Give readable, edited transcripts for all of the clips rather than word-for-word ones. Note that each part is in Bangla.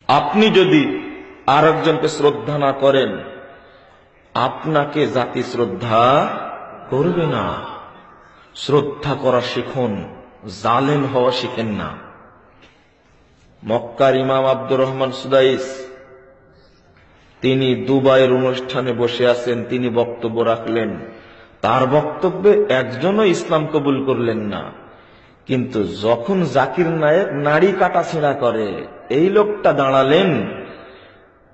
আপনি যদি আর একজনকে শ্রদ্ধা না করেন, আপনাকে জাতি শ্রদ্ধা করবে না। শ্রদ্ধা করা শিখুন, জালেম হওয়া শিখেন না। মক্কার ইমাম আব্দুর রহমান সুদাইস, তিনি দুবাইয়ের অনুষ্ঠানে বসে আছেন, তিনি বক্তব্য রাখলেন। তার বক্তব্যে একজনও ইসলাম কবুল করলেন না। কিন্তু যখন জাকির নায়েক নাড়ি কাটাছেঁড়া করে, এই লোকটা দাঁড়ালেন,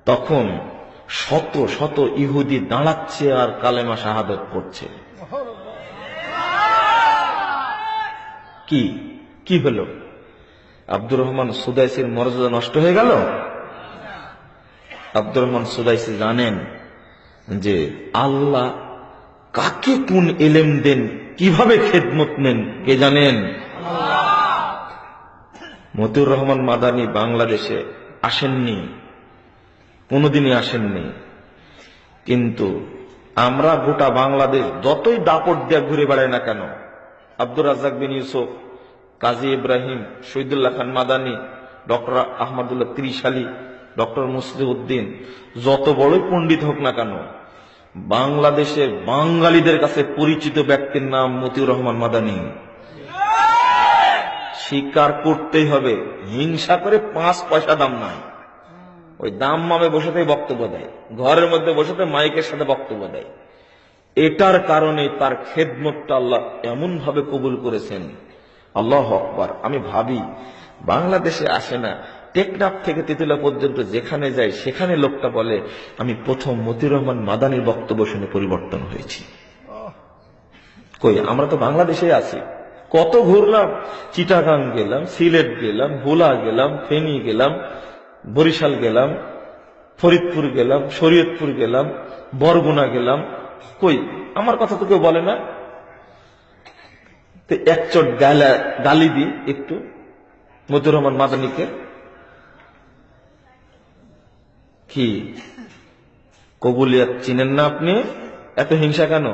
তখন শত শত ইহুদি দাঁড়াচ্ছে আর কালেমা শাহাদত পড়ছে। কি কি হলো? আব্দুর রহমান সুদাইসির মর্যাদা নষ্ট হয়ে গেল? আব্দুর রহমান সুদাইসি জানেন যে আল্লাহ কাকে কোন ইলম দেন, কিভাবে খেদমত নেন, কে জানেন? মতিউর রহমান মাদানী বাংলাদেশে আসেননি, কোনদিনই আসেননি। কিন্তু আমরা গোটা বাংলাদেশ যতই দাপট দিয়ে ঘুরে বেড়াই না কেন, আব্দুর রাজ্জাক বিন ইউসুফ, কাজী ইব্রাহিম, শহীদুল্লাহ খান মাদানী, ডক্টর আহমদুল্লাহ ত্রিশালী, ডক্টর মুসলিউদ্দিন, যত বড়ই পণ্ডিত হোক না কেন, বাংলাদেশের বাঙালিদের কাছে পরিচিত ব্যক্তির নাম মতিউর রহমান মাদানী। স্বীকার করতেই হবে, হিংসা করে 5 পয়সা দাম নাই। ওই দাম মামে বসেতে বক্তব্য দেয়, ঘরের মধ্যে বসেতে মাইকের সাথে বক্তব্য দেয়। এটার কারণে তার খেদমতটা আল্লাহ এমন ভাবে কবুল করেছেন। আল্লাহু আকবার। আমি ভাবি, বাংলাদেশে আসে না, টেকনাফ থেকে তেতুলা পর্যন্ত যেখানে যায় সেখানে লোকটা বলে, আমি প্রথম মতিউর রহমান মাদানীর বক্তব্য শুনে পরিবর্তন হয়েছি। কই, আমরা তো বাংলাদেশে আছি, কত ঘুরলাম, চিটাগাং গেলাম, সিলেট গেলাম, ভোলা গেলাম, ফেনী গেলাম, বরিশাল গেলাম, ফরিদপুর গেলাম, শরীয়তপুর গেলাম, বরগুনা গেলাম, কই আমার কথা তো কেউ বলে না। তো এক চট গালি দি একটু মতিউর রহমান মাদানীকে। কি কবুলিয়াত চিনেন না আপনি? এত হিংসা কেন?